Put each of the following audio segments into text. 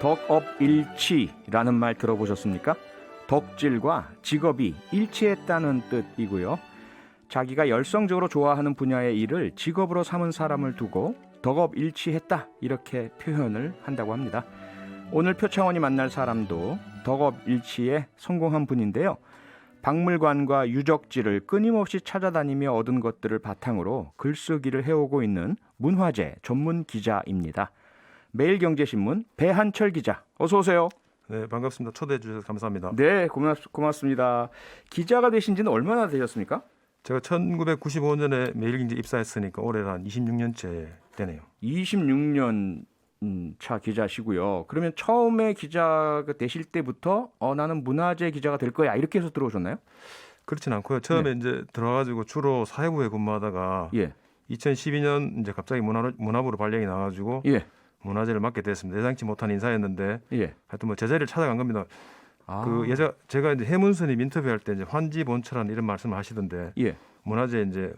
덕업일치라는 말 들어보셨습니까? 덕질과 직업이 일치했다는 뜻이고요. 자기가 열성적으로 좋아하는 분야의 일을 직업으로 삼은 사람을 두고 덕업일치했다 이렇게 표현을 한다고 합니다. 오늘 표창원이 만날 사람도 덕업일치에 성공한 분인데요. 박물관과 유적지를 끊임없이 찾아다니며 얻은 것들을 바탕으로 글쓰기를 해오고 있는 문화재 전문 기자입니다. 매일경제신문 배한철 기자, 어서 오세요. 네, 반갑습니다. 초대해 주셔서 감사합니다. 네, 고맙습니다. 기자가 되신 지는 얼마나 되셨습니까? 제가 1995년에 매일경제 입사했으니까 올해는 한 26년째 되네요. 26년 차 기자시고요. 그러면 처음에 기자가 되실 때부터 나는 문화재 기자가 될 거야 이렇게 해서 들어오셨나요? 그렇진 않고요. 처음에 이제 들어가지고 주로 사회부에 근무하다가 2012년 이제 갑자기 문화부로 발령이 나가지고 문화재를 맡게 됐습니다. 예상치 못한 인사였는데 하여튼 뭐 제자리를 찾아간 겁니다. 제가 이제 해문스님 인터뷰할 때 이제 환지 본처라는 이런 말씀을 하시던데 문화재 이제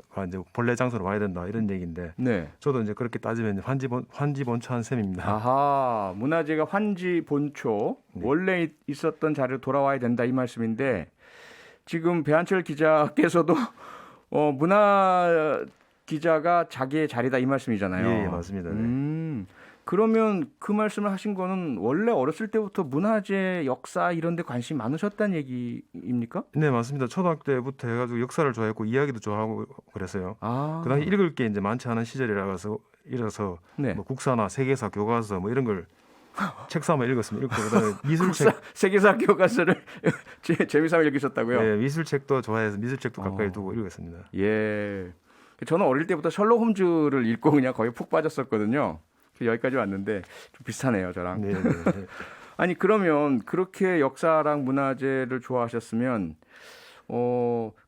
본래 장소로 와야 된다 이런 얘기인데 저도 이제 그렇게 따지면 환지 본처한 셈입니다. 아하, 문화재가 환지 본초 원래 있었던 자리로 돌아와야 된다 이 말씀인데 지금 배한철 기자께서도 문화 기자가 자기의 자리다 이 말씀이잖아요. 예, 맞습니다. 네. 그러면 그 말씀을 하신 거는 원래 어렸을 때부터 문화재 역사 이런 데 관심이 많으셨다는 얘기입니까? 네, 맞습니다. 초등학교 때부터 해가지고 역사를 좋아했고 이야기도 좋아하고 그랬어요. 그 당시 읽을 게 이제 많지 않은 시절이라서 뭐 국사나 세계사 교과서 뭐 이런 걸 책 사면 읽었습니다. 그다음에 미술책, 세계사 교과서를 재미삼아 읽으셨다고요? 네, 미술책도 좋아해서 미술책도 가까이 두고 읽었습니다. 예, 저는 어릴 때부터 셜록 홈즈를 읽고 그냥 거의 푹 빠졌었거든요. 여기까지 왔는데 좀 비슷하네요, 저랑. 네. 아니 그러면 그렇게 역사랑 문화재를 좋아하셨으면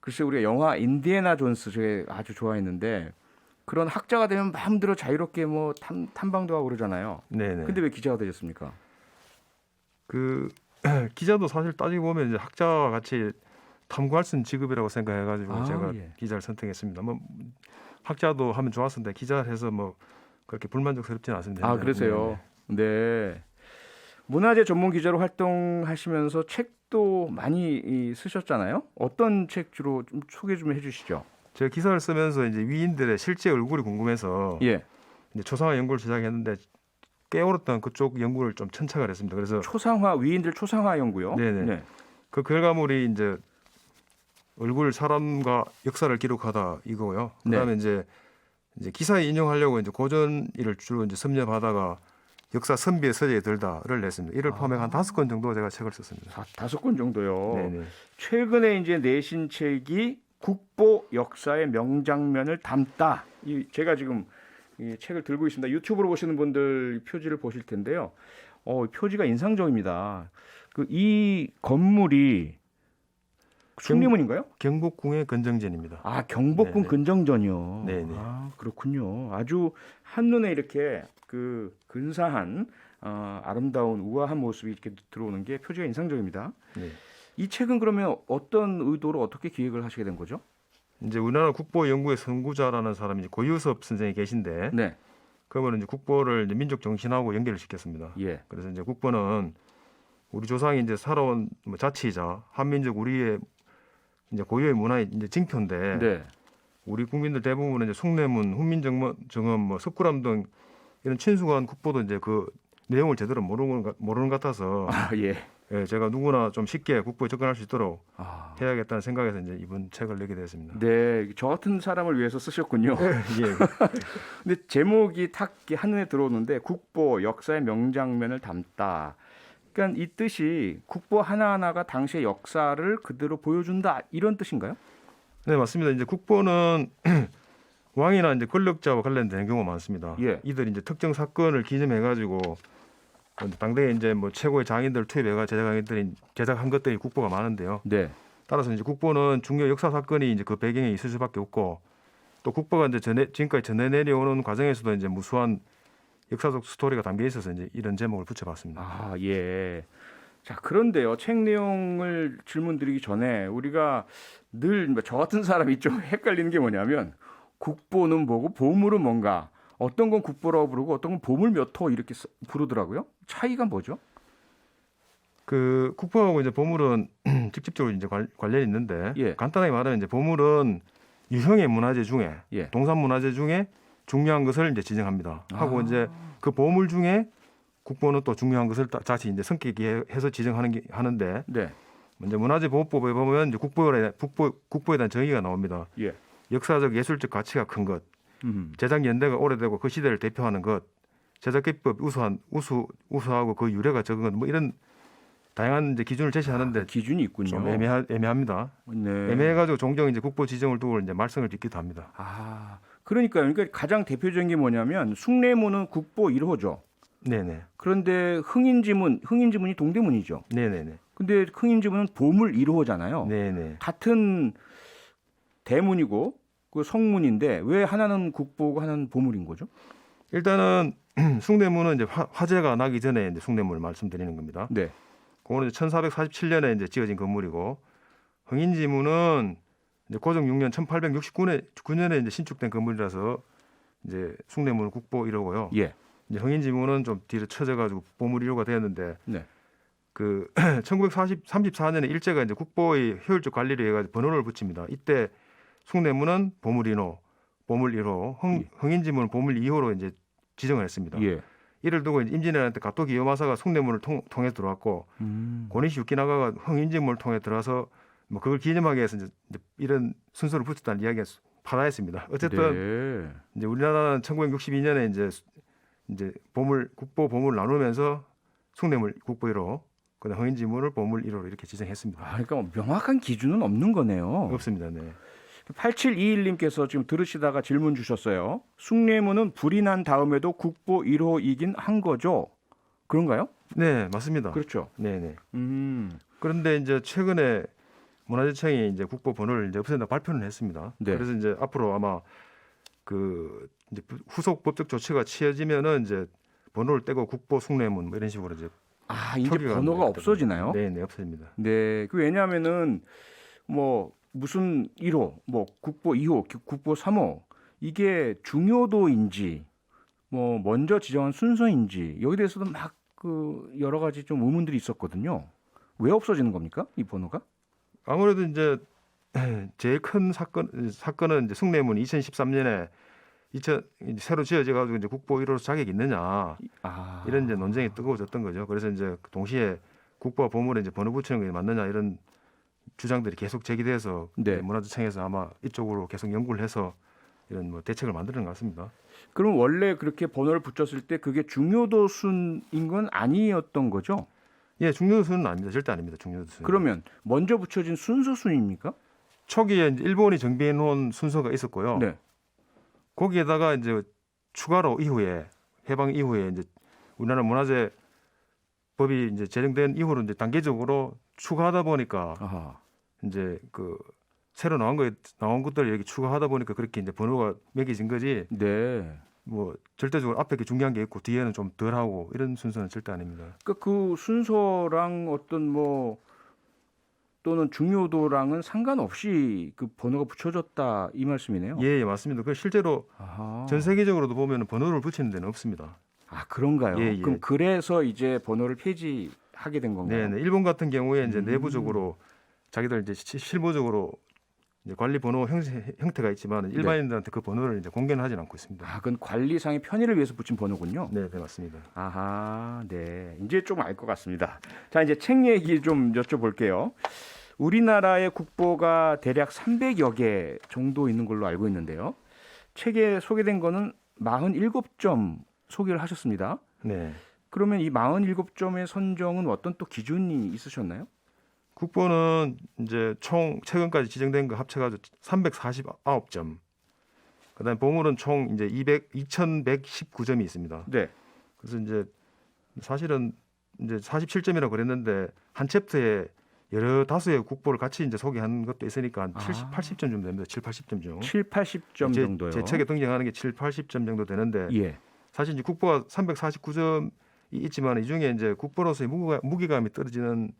글쎄 우리가 영화 인디애나 존스 제가 아주 좋아했는데 그런 학자가 되면 마음대로 자유롭게 뭐 탐방도 하고 그러잖아요. 네네. 근데 왜 기자가 되셨습니까? 기자도 사실 따지고 보면 이제 학자와 같이 탐구할 수 있는 직업이라고 생각해가지고 제가 기자를 선택했습니다. 뭐 학자도 하면 좋았었는데 기자를 해서 뭐 그렇게 불만족스럽지는 않습니다. 그러세요? 네. 문화재 전문 기자로 활동하시면서 책도 많이 쓰셨잖아요. 어떤 책 주로 좀 소개 좀 해주시죠. 제가 기사를 쓰면서 이제 위인들의 실제 얼굴이 궁금해서 이제 초상화 연구를 시작했는데 깨어렸던 그쪽 연구를 좀 천착을 했습니다. 그래서 위인들 초상화 연구요. 네네. 그 결과물이 이제 얼굴 사람과 역사를 기록하다 이거고요. 그다음에 이제 기사에 인용하려고 이제 고전일을 주로 이제 섭렵하다가 역사 선비의 서재에 들다를 냈습니다. 이를 포함해 한 5권 정도 제가 책을 썼습니다. 5권 정도요. 네네. 최근에 이제 내신 책이 국보 역사의 명장면을 담다. 제가 지금 이 책을 들고 있습니다. 유튜브로 보시는 분들 표지를 보실 텐데요. 표지가 인상적입니다. 이 건물이 숭례문인가요? 경복궁의 근정전입니다. 경복궁 네네. 근정전이요. 네네. 그렇군요. 아주 한눈에 이렇게 그 근사한 아름다운 우아한 모습이 이렇게 들어오는 게 표지가 인상적입니다. 네. 이 책은 그러면 어떤 의도로 어떻게 기획을 하시게 된 거죠? 이제 우리나라 국보연구의 선구자라는 사람이 이제 고유섭 선생이 계신데, 그러면 이제 국보를 이제 민족 정신하고 연결을 시켰습니다. 그래서 이제 국보는 우리 조상이 이제 살아온 자치이자 한민족 우리의 이제 고유의 문화의 이제 징표인데, 우리 국민들 대부분은 이제 숭례문, 훈민정음, 뭐 석굴암 등 이런 친숙한 국보도 이제 그 내용을 제대로 모르는 것 같아서. 제가 누구나 좀 쉽게 국보에 접근할 수 있도록 해야겠다는 생각에서 이제 이번 책을 내게 되었습니다. 네, 저 같은 사람을 위해서 쓰셨군요. 근데 제목이 탁 한눈에 들어오는데 국보 역사의 명장면을 담다. 그러니까 이 뜻이 국보 하나하나가 당시의 역사를 그대로 보여준다 이런 뜻인가요? 네, 맞습니다. 이제 국보는 왕이나 이제 권력자와 관련된 경우가 많습니다. 이들이 이제 특정 사건을 기점해가지고 당대에 이제 뭐 최고의 장인들을 투입해가 제작한 것들이 국보가 많은데요. 따라서 이제 국보는 중요 역사 사건이 이제 그 배경에 있을 수밖에 없고, 또 국보가 이제 지금까지 전해 내려오는 과정에서도 이제 무수한 역사적 스토리가 담겨 있어서 이제 이런 제목을 붙여봤습니다. 자, 그런데요, 책 내용을 질문드리기 전에 우리가 늘 저 같은 사람이 좀 헷갈리는 게 뭐냐면 국보는 뭐고 보물은 뭔가 어떤 건 국보라고 부르고 어떤 건 보물 몇 호 이렇게 부르더라고요. 차이가 뭐죠? 그 국보하고 이제 보물은 직접적으로 이제 관련이 있는데 예. 간단하게 말하면 이제 보물은 유형의 문화재 중에 예. 동산 문화재 중에 중요한 것을 이제 지정합니다. 하고 이제 그 보물 중에 국보는 또 중요한 것을 자칫 이제 성격이 해서 하는데 네. 이제 문화재 보호법에 보면 이제 국보에 대한 정의가 나옵니다. 예. 역사적 예술적 가치가 큰 것, 제작 연대가 오래되고 그 시대를 대표하는 것, 제작 기법 우수하고 그 유래가 적은 것, 뭐 이런 다양한 이제 기준을 제시하는데 기준이 있군요. 좀 애매합니다. 네. 애매해가지고 종종 이제 국보 지정을 두고 이제 말썽을 빚기도 합니다. 그러니까 가장 대표적인 게 뭐냐면 숭례문은 국보 1호죠. 네네. 그런데 흥인지문이 동대문이죠. 네네네. 근데 흥인지문은 보물 1호잖아요. 네네. 같은 대문이고 그 성문인데 왜 하나는 국보고 하나는 보물인 거죠? 일단은 숭례문은 이제 화재가 나기 전에 이제 숭례문을 말씀드리는 겁니다. 네. 그거는 1447년에 이제 지어진 건물이고 흥인지문은 이제 고종 6년 1869년에 이제 신축된 건물이라서 이제 숭례문 국보 1호고요. 예. 이제 흥인지문은 좀 뒤로 쳐져가지고 보물 1호가 되었는데 네. 그 1934년에 일제가 이제 국보의 효율적 관리를 해가지고 번호를 붙입니다. 이때 숭례문은 보물 1호, 보물 1호, 흥인지문은 보물 2호로 이제 지정을 했습니다. 예. 이를 두고 이제 임진왜란 때 가토 기요마사가 숭례문을 통해 들어왔고 고니시 유키나가가 흥인지문을 통해 들어와서 뭐 그걸 기념하기 위해서 이제 이런 순서를 붙였다는 이야기가 파다했습니다. 어쨌든 네. 이제 우리나라는 1962년에 이제 국보 보물 나누면서 숭례문 국보 1호, 그다음 흥인지문을 보물 1호로 이렇게 지정했습니다. 그러니까 뭐 명확한 기준은 없는 거네요. 없습니다. 네. 8721님께서 지금 들으시다가 질문 주셨어요. 숭례문은 불이 난 다음에도 국보 1호이긴 한 거죠? 그런가요? 네, 맞습니다. 그렇죠. 네네. 그런데 이제 최근에 문화재청이 이제 국보 번호를 이제 없앤다 발표를 했습니다. 네. 그래서 이제 앞으로 아마 그 이제 후속 법적 조치가 취해지면은 이제 번호를 떼고 국보 숭례문 뭐 이런 식으로 이제 이제 번호가 없어지나요? 네, 없어집니다. 네, 왜냐하면은 뭐 무슨 1호, 뭐 국보 2호, 국보 3호 이게 중요도인지 뭐 먼저 지정한 순서인지 여기 대해서도 막 그 여러 가지 좀 의문들이 있었거든요. 왜 없어지는 겁니까? 이 번호가? 아무래도 이제 제일 큰 사건은 이제 숭례문이 2013년에 새로 지어져 가지고 이제 국보 1호로 자격이 있느냐 이런 이제 논쟁이 뜨거워졌던 거죠. 그래서 이제 동시에 국보와 보물에 이제 번호 붙이는 게 맞느냐 이런 주장들이 계속 제기돼서 네. 문화재청에서 아마 이쪽으로 계속 연구를 해서 이런 뭐 대책을 만드는 것 같습니다. 그럼 원래 그렇게 번호를 붙였을 때 그게 중요도 순인 건 아니었던 거죠? 예, 중요도 순은 아닙니다. 절대 아닙니다. 중요도 순. 그러면 먼저 붙여진 순서 순입니까? 초기에 이제 일본이 정비해 놓은 순서가 있었고요. 네. 거기에다가 이제 추가로 해방 이후에 이제 우리나라 문화재 법이 이제 제정된 이후로 이제 단계적으로 추가하다 보니까 이제 그 새로 나온 것들을 이렇게 추가하다 보니까 그렇게 이제 번호가 매겨진 거지. 네. 뭐 절대적으로 앞에 게 중요한 게 있고 뒤에는 좀 덜하고 이런 순서는 절대 아닙니다. 그 순서랑 어떤 뭐 또는 중요도랑은 상관없이 그 번호가 붙여졌다 이 말씀이네요. 예, 맞습니다. 그 실제로 전 세계적으로도 보면 번호를 붙이는 데는 없습니다. 그런가요? 예. 그럼 그래서 이제 번호를 폐지하게 된 건가요? 네. 일본 같은 경우에 이제 내부적으로 자기들 이제 실무적으로 이제 관리 번호 형태가 있지만 일반인들한테 그 번호를 이제 공개는 하진 않고 있습니다. 그건 관리상의 편의를 위해서 붙인 번호군요. 네, 맞습니다. 네. 이제 좀 알 것 같습니다. 자, 이제 책 얘기 좀 여쭤볼게요. 우리나라의 국보가 대략 300여 개 정도 있는 걸로 알고 있는데요. 책에 소개된 거는 47점 소개를 하셨습니다. 네. 그러면 이 47점의 선정은 어떤 또 기준이 있으셨나요? 국보는 이제 총 최근까지 지정된 거 합쳐가지고 349점. 그다음에 보물은 총 이제 2119점이 있습니다. 네. 그래서 이제 사실은 이제 47점이라고 그랬는데 한 챕터에 여러 다수의 국보를 같이 이제 소개한 것도 있으니까 한 70, 80점 정도 됩니다. 7, 80점 중. 7, 80점 정도요. 제 책에 등장하는 게 7, 80점 정도 되는데 사실 이제 국보가 349점이 있지만 이 중에 이제 국보로서의 무게감이 떨어지는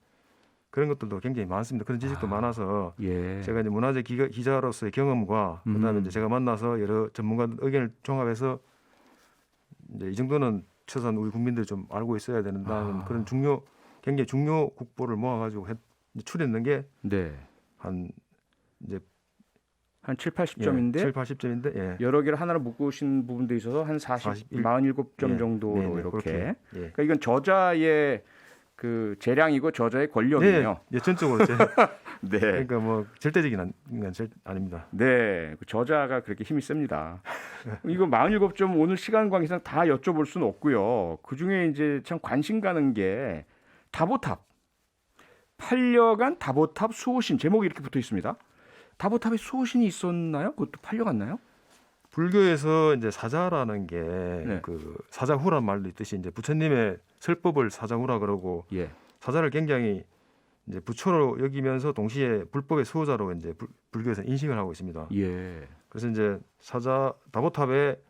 그런 것들도 굉장히 많습니다. 그런 지식도 많아서 제가 이제 문화재 기자로서의 경험과 그다음에 이제 제가 만나서 여러 전문가들 의견을 종합해서 이제 이 정도는 최소한 우리 국민들이 좀 알고 있어야 된다는 그런 굉장히 중요 국보를 모아가지고 추렸는 게 한 이제 한 7, 80점인데 7, 80점인데 여러 개를 하나로 묶으신 부분도 있어서 한 47점 정도로 이렇게. 그러니까 이건 저자의 그 재량이고 저자의 권력이네요. 전적으로 네. 그러니까 뭐 절대적인 건 아닙니다. 네, 그 저자가 그렇게 힘이 셉니다. 이거 47점 오늘 시간 관계상 다 여쭤볼 수는 없고요. 그 중에 이제 참 관심 가는 게 다보탑, 팔려간 다보탑 수호신 제목이 이렇게 붙어 있습니다. 다보탑에 수호신이 있었나요? 그것도 팔려갔나요? 불교에서 이제 사자라는 게 그 사자후란 말도 있듯이 이제 부처님의 설법을 사자후라 그러고 사자를 굉장히 이제 부처로 여기면서 동시에 불법의 수호자로 이제 불교에서 인식을 하고 있습니다. 그래서 이제 사자 다보탑에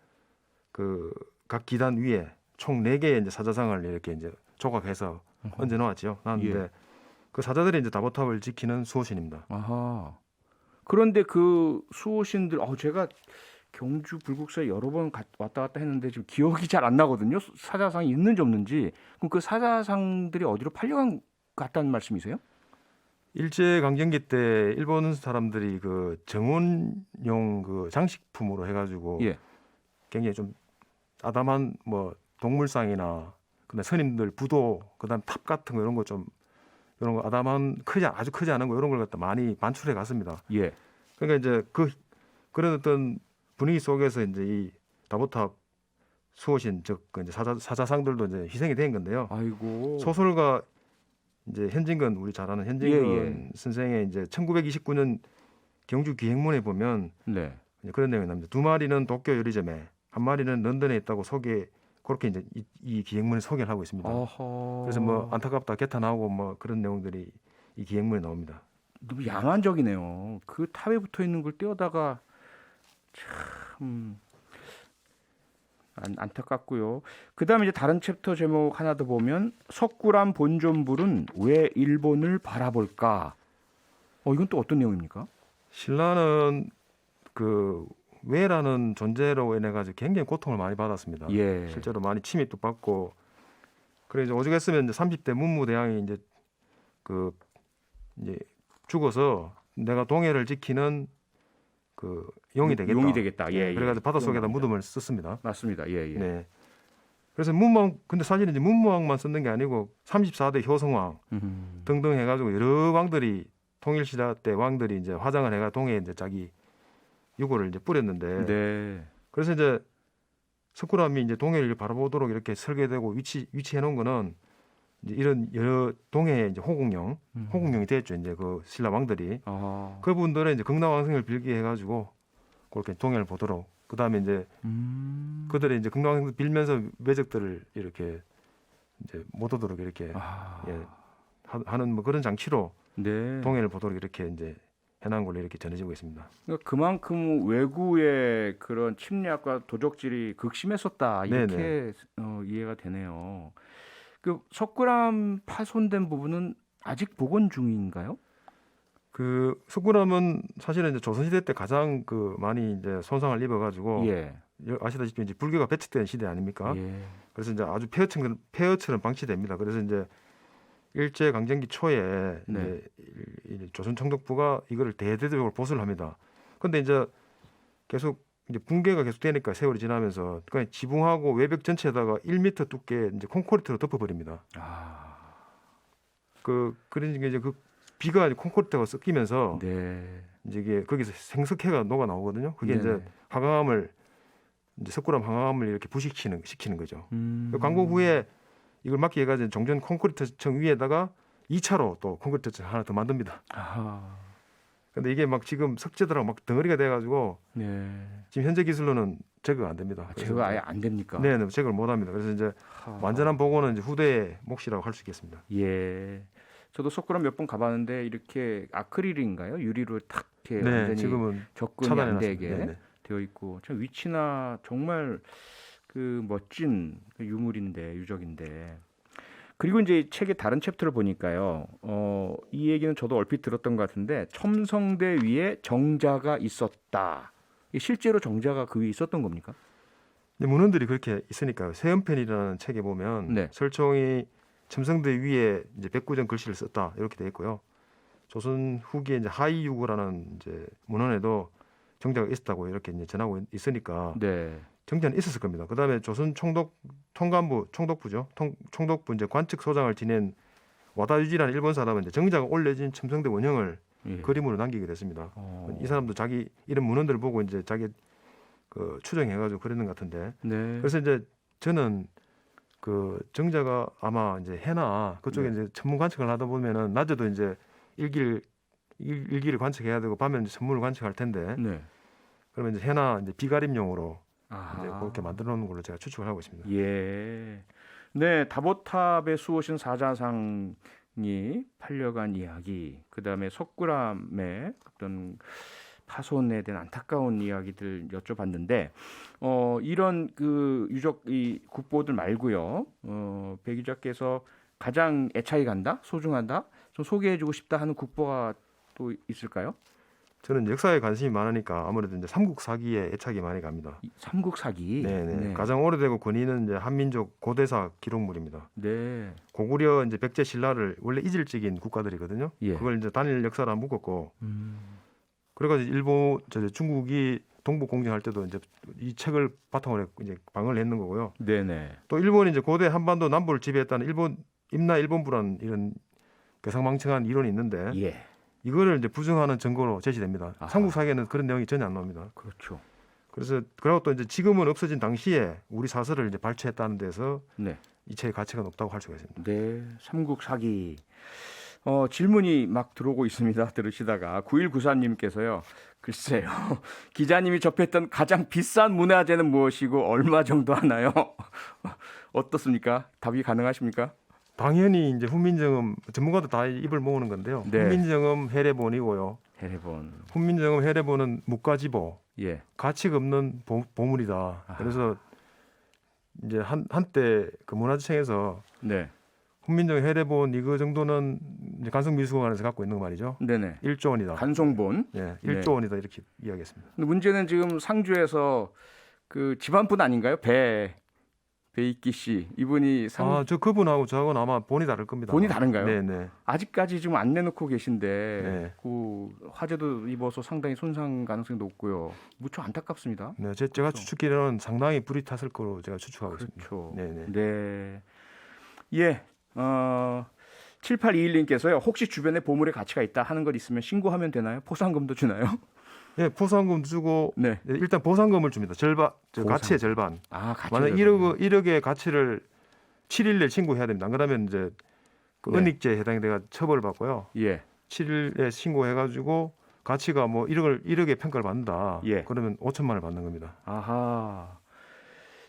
그 각 기단 위에 총 4개의 이제 사자상을 이렇게 이제 조각해서 얹어 놓았죠. 놨는데 그 사자들이 이제 다보탑을 지키는 수호신입니다. 아하. 그런데 그 수호신들, 제가 경주 불국사에 여러 번 왔다 갔다 했는데 지금 기억이 잘 안 나거든요. 사자상이 있는지 없는지. 그럼 그 사자상들이 어디로 팔려간 같다는 말씀이세요? 일제 강점기 때 일본 사람들이 그 정원용 그 장식품으로 해가지고 굉장히 좀 아담한 뭐 동물상이나 그다음 스님들 부도 그다음 탑 같은 거 이런 거 좀 이런 거 아담한 아주 크지 않은 거 이런 걸 갖다 많이 반출해 갔습니다. 그러니까 이제 그런 어떤 분위기 속에서 이제 이 다보탑 수호신 즉 이제 사자상들도 이제 희생이 된 건데요. 아이고. 소설가 이제 현진건 우리 잘 아는 현진건 선생의 이제 1929년 경주 기행문에 보면 이제 그런 내용이 나옵니다. 2마리는 도쿄 요리점에, 1마리는 런던에 있다고 그렇게 이제 이 기행문에 소개를 하고 있습니다. 그래서 뭐 안타깝다 개탄하고 뭐 그런 내용들이 이 기행문에 나옵니다. 너무 양한적이네요. 그 탑에 붙어 있는 걸 떼어다가 참 안타깝고요. 그다음에 이제 다른 챕터 제목 하나 더 보면 석굴암 본존불은 왜 일본을 바라볼까? 이건 또 어떤 내용입니까? 신라는 그 왜라는 존재로 인해 가지고 굉장히 고통을 많이 받았습니다. 실제로 많이 침입도 받고 그래서 오죽했으면 이제 30대 문무대왕이 이제 이제 죽어서 내가 동해를 지키는 그 용이 되겠다. 그래가지고 바닷속에다 무덤을 썼습니다. 맞습니다. 네. 그래서 근데 사실 이제 문무왕만 썼는 게 아니고 34대 효성왕 등등 해가지고 여러 왕들이 통일시대 때 왕들이 이제 화장을 해가 동해에 이제 자기 유골을 이제 뿌렸는데 그래서 이제 석굴암이 이제 동해를 바라보도록 이렇게 설계되고 위치해 놓은 거는 이제 이런 여러 동해에 이제 호국령이 됐죠. 이제 그 신라 왕들이 그분들의 이제 극락왕승을 빌게 해가지고 그렇게 동해를 보도록 그다음에 이제 그들의 이제 극락왕승을 빌면서 외적들을 이렇게 이제 못 오도록 이렇게 하는 뭐 그런 장치로 동해를 보도록 이렇게 이제 해놓은 걸로 이렇게 전해지고 있습니다. 그러니까 그만큼 외구의 그런 침략과 도적질이 극심했었다 이렇게 이해가 되네요. 그 석굴암 파손된 부분은 아직 복원 중인가요? 그 석굴암은 사실은 이제 조선시대 때 가장 많이 이제 손상을 입어가지고 아시다시피 이제 불교가 배척된 시대 아닙니까? 그래서 이제 아주 폐허처럼 방치됩니다. 그래서 이제 일제 강점기 초에 이제 조선 총독부가 이거를 대대적으로 보수를 합니다. 그런데 이제 계속 이제 붕괴가 계속되니까 세월이 지나면서 그냥 지붕하고 외벽 전체에다가 1m 두께 이제 콘크리트로 덮어버립니다. 그러니까 이제 그 비가 콘크리트가 섞이면서 이제 이게 거기서 생석회가 녹아 나오거든요. 그게 이제 화강암을 이제 석굴암 화강암을 이렇게 부식시키는 거죠. 광고 후에 이걸 막기 위해 가지고 종전 콘크리트층 위에다가 2차로 또 콘크리트층 하나 더 만듭니다. 근데 이게 막 지금 석재들하고 막 덩어리가 돼가지고 지금 현재 기술로는 제거가 안 됩니다. 제거가 아예 안 됩니까? 네, 제거를 못 합니다. 그래서 이제 완전한 복원은 이제 후대의 몫이라고 할 수 있겠습니다. 저도 석굴암 몇 번 가봤는데 이렇게 아크릴인가요? 유리로 탁 이렇게 완전히 지금은 접근이 안 되게 되어 있고 참 위치나 정말 그 멋진 유물인데 그리고 이제 책의 다른 챕터를 보니까요. 이 얘기는 저도 얼핏 들었던 것 같은데 첨성대 위에 정자가 있었다. 실제로 정자가 그 위에 있었던 겁니까? 문헌들이 그렇게 있으니까요. 세연편이라는 책에 보면 네. 설총이 첨성대 위에 이제 백구전 글씨를 썼다 이렇게 돼 있고요. 조선 후기에 이제 하이유구라는 이제 문헌에도 정자가 있었다고 이렇게 이제 전하고 있으니까 네. 정자는 있었을 겁니다. 그다음에 조선 총독부죠. 총독부 이제 관측소장을 지낸 와다유지라는 일본 사람은 이제 정자가 올려진 첨성대 원형을 예. 그림으로 남기게 됐습니다. 이 사람도 자기 이런 문헌들을 보고 이제 자기 그 추정해가지고 그랬는 것 같은데. 네. 그래서 이제 저는 그 정자가 아마 이제 해나 그쪽에 네. 이제 천문 관측을 하다 보면은 낮에도 이제 일기를 관측해야 되고 밤에는 이제 천문을 관측할 텐데. 네. 그러면 이제 해나 이제 비가림용으로 아하. 이제 그렇게 만들어 놓는 걸로 제가 추측을 하고 있습니다. 예. 네, 다보탑에 수호신 사자상이 팔려간 이야기, 그다음에 석굴암의 어떤 파손에 대한 안타까운 이야기들 여쭤봤는데, 이런 그 유적 이 국보들 말고요, 배 기자께서 가장 애착이 간다, 소중하다, 좀 소개해주고 싶다 하는 국보가 또 있을까요? 저는 역사에 관심이 많으니까 아무래도 이제 삼국사기에 애착이 많이 갑니다. 삼국사기. 네네. 네. 가장 오래되고 권위는 이제 한민족 고대사 기록물입니다. 네. 고구려 이제 백제 신라를 원래 이질적인 국가들이거든요. 예. 그걸 이제 단일 역사로 안 묶었고, 그래가지고 중국이 동북 공정할 때도 이제 이 책을 바탕으로 해서 이제 방어를 했는 거고요. 네네. 또 일본이 이제 고대 한반도 남부를 지배했다는 일본부라는 이런 괴상망측한 이론이 있는데, 예. 이거를 이제 부정하는 증거로 제시됩니다. 아하. 삼국사기에는 그런 내용이 전혀 안 나옵니다. 그렇죠. 그래서 그리고 또 이제 지금은 없어진 당시에 우리 사설을 이제 발췌했다는 데서 네. 이 책의 가치가 높다고 할 수가 있습니다. 네, 삼국사기. 질문이 막 들어오고 있습니다. 들으시다가 9194님께서요. 글쎄요. 기자님이 접했던 가장 비싼 문화재는 무엇이고 얼마 정도 하나요? 어떻습니까? 답이 가능하십니까? 당연히 이제 훈민정음 전문가도 다 입을 모으는 건데요. 네. 훈민정음 해례본이고요. 해례본. 훈민정음 해례본은 묵가지보, 예. 가치가 없는 보물이다. 아하. 그래서 이제 한때 그 문화재청에서 네. 훈민정음 해례본 이거 정도는 이제 간성미술관에서 갖고 있는 거 말이죠. 네네. 1조 원이다. 간송본. 예, 네. 1조 원이다 이렇게 이야기했습니다. 근데 문제는 지금 상주에서 그 집안분 아닌가요? 배익기 씨 이분이 저 그분하고 저하고는 아마 본이 다를 겁니다. 본이 다른가요? 네네. 아직까지 지금 안 내놓고 계신데 네. 그 화재도 입어서 상당히 손상 가능성이 높고요. 무척 안타깝습니다. 네, 제가 추측기로는 상당히 불이 탔을 거로 제가 추측하고 있습니다. 그렇죠. 네네. 네. 예. 7821님께서요. 혹시 주변에 보물의 가치가 있다 하는 것 있으면 신고하면 되나요? 포상금도 주나요? 예, 포상금 주고 네. 일단 보상금을 줍니다. 절반, 가치의 절반. 가치. 만약 1억의 가치를 7일 내에 신고해야 됩니다. 안 그러면 이제 그 네. 은닉죄에 해당돼가 처벌을 받고요. 예. 7일에 신고해가지고 가치가 뭐 1억의 평가를 받는다. 예. 그러면 5천만 원을 받는 겁니다. 아하.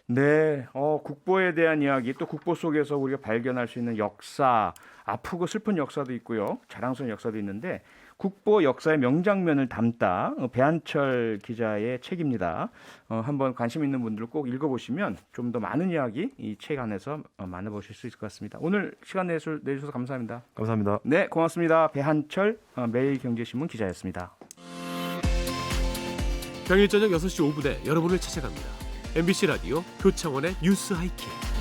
네, 국보에 대한 이야기, 또 국보 속에서 우리가 발견할 수 있는 역사, 아프고 슬픈 역사도 있고요, 자랑스러운 역사도 있는데 국보 역사의 명장면을 담다 배한철 기자의 책입니다. 한번 관심 있는 분들 꼭 읽어보시면 좀 더 많은 이야기 이 책 안에서 만나보실 수 있을 것 같습니다. 오늘 시간 내주셔서 감사합니다. 감사합니다. 네, 고맙습니다. 배한철 매일경제신문 기자였습니다. 평일 저녁 6시 5분에 여러분을 찾아갑니다. MBC 라디오 표창원의 뉴스 하이킥.